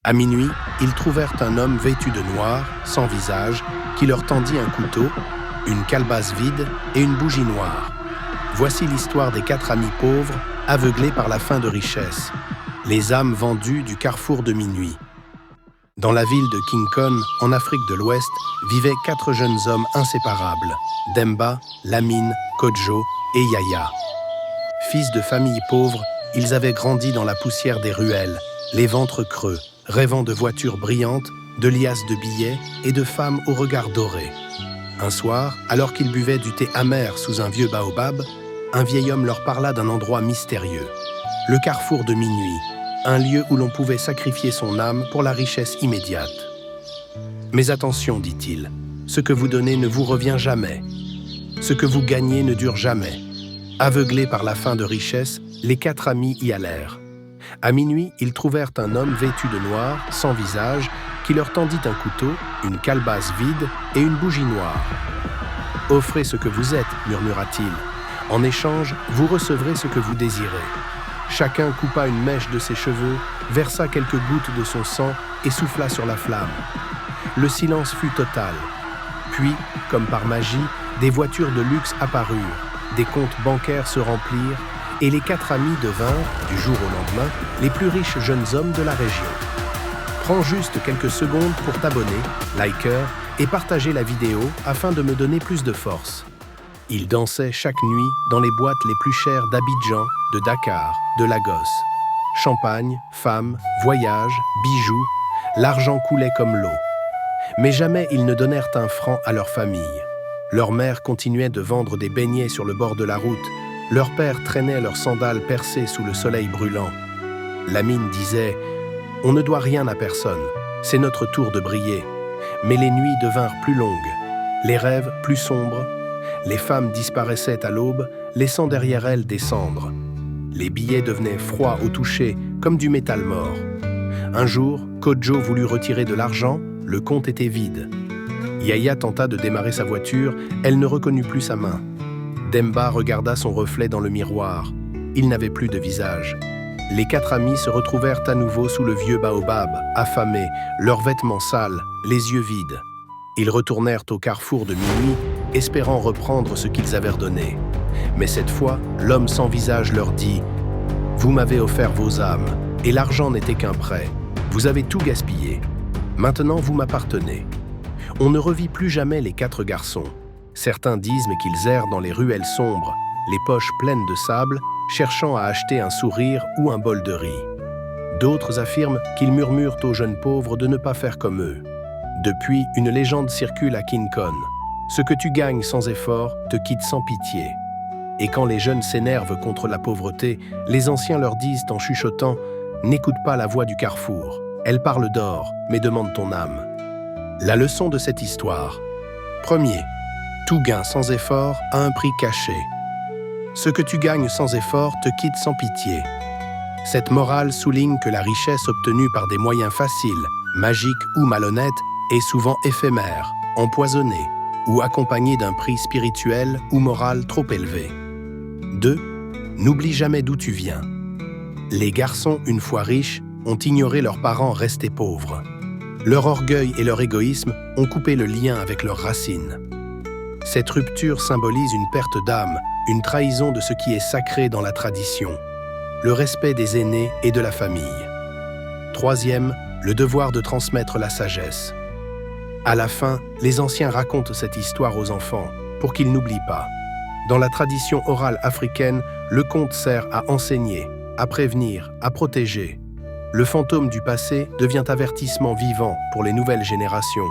À minuit, ils trouvèrent un homme vêtu de noir, sans visage, qui leur tendit un couteau, une calebasse vide et une bougie noire. Voici l'histoire des 4 amis pauvres, aveuglés par la faim de richesse, les âmes vendues du carrefour de minuit. Dans la ville de King, en Afrique de l'Ouest, vivaient 4 jeunes hommes inséparables, Demba, Lamine, Kodjo et Yaya. Fils de familles pauvres, ils avaient grandi dans la poussière des ruelles, les ventres creux, rêvant de voitures brillantes, de liasses de billets et de femmes au regard doré. Un soir, alors qu'ils buvaient du thé amer sous un vieux baobab, un vieil homme leur parla d'un endroit mystérieux, le carrefour de minuit, un lieu où l'on pouvait sacrifier son âme pour la richesse immédiate. « Mais attention, dit-il, ce que vous donnez ne vous revient jamais. Ce que vous gagnez ne dure jamais. » Aveuglés par la faim de richesse, les 4 amis y allèrent. À minuit, ils trouvèrent un homme vêtu de noir, sans visage, qui leur tendit un couteau, une calebasse vide et une bougie noire. « Offrez ce que vous êtes, murmura-t-il. En échange, vous recevrez ce que vous désirez. » Chacun coupa une mèche de ses cheveux, versa quelques gouttes de son sang et souffla sur la flamme. Le silence fut total. Puis, comme par magie, des voitures de luxe apparurent, des comptes bancaires se remplirent, et les 4 amis devinrent, du jour au lendemain, les plus riches jeunes hommes de la région. Prends juste quelques secondes pour t'abonner, liker et partager la vidéo afin de me donner plus de force. Ils dansaient chaque nuit dans les boîtes les plus chères d'Abidjan, de Dakar, de Lagos. Champagne, femmes, voyages, bijoux, l'argent coulait comme l'eau. Mais jamais ils ne donnèrent un franc à leur famille. Leur mère continuait de vendre des beignets sur le bord de la route. Leur père traînait leurs sandales percées sous le soleil brûlant. Lamine disait « On ne doit rien à personne, c'est notre tour de briller. » Mais les nuits devinrent plus longues, les rêves plus sombres. Les femmes disparaissaient à l'aube, laissant derrière elles des cendres. Les billets devenaient froids au toucher, comme du métal mort. Un jour, Kodjo voulut retirer de l'argent, le compte était vide. Yaya tenta de démarrer sa voiture, elle ne reconnut plus sa main. Demba regarda son reflet dans le miroir. Il n'avait plus de visage. Les 4 amis se retrouvèrent à nouveau sous le vieux baobab, affamés, leurs vêtements sales, les yeux vides. Ils retournèrent au carrefour de minuit, espérant reprendre ce qu'ils avaient redonné. Mais cette fois, l'homme sans visage leur dit « Vous m'avez offert vos âmes, et l'argent n'était qu'un prêt. Vous avez tout gaspillé. Maintenant, vous m'appartenez. » On ne revit plus jamais les 4 garçons. Certains disent qu'ils errent dans les ruelles sombres, les poches pleines de sable, cherchant à acheter un sourire ou un bol de riz. D'autres affirment qu'ils murmurent aux jeunes pauvres de ne pas faire comme eux. Depuis, une légende circule à King. Ce que tu gagnes sans effort te quitte sans pitié. Et quand les jeunes s'énervent contre la pauvreté, les anciens leur disent en chuchotant « N'écoute pas la voix du carrefour. Elle parle d'or, mais demande ton âme. » La leçon de cette histoire. Premier, tout gain sans effort a un prix caché. Ce que tu gagnes sans effort te quitte sans pitié. Cette morale souligne que la richesse obtenue par des moyens faciles, magiques ou malhonnêtes, est souvent éphémère, empoisonnée, ou accompagnée d'un prix spirituel ou moral trop élevé. 2. N'oublie jamais d'où tu viens. Les garçons, une fois riches, ont ignoré leurs parents restés pauvres. Leur orgueil et leur égoïsme ont coupé le lien avec leurs racines. Cette rupture symbolise une perte d'âme, une trahison de ce qui est sacré dans la tradition, le respect des aînés et de la famille. 3e, le devoir de transmettre la sagesse. À la fin, les anciens racontent cette histoire aux enfants pour qu'ils n'oublient pas. Dans la tradition orale africaine, le conte sert à enseigner, à prévenir, à protéger. Le fantôme du passé devient avertissement vivant pour les nouvelles générations.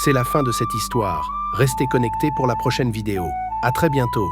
C'est la fin de cette histoire. Restez connectés pour la prochaine vidéo. À très bientôt.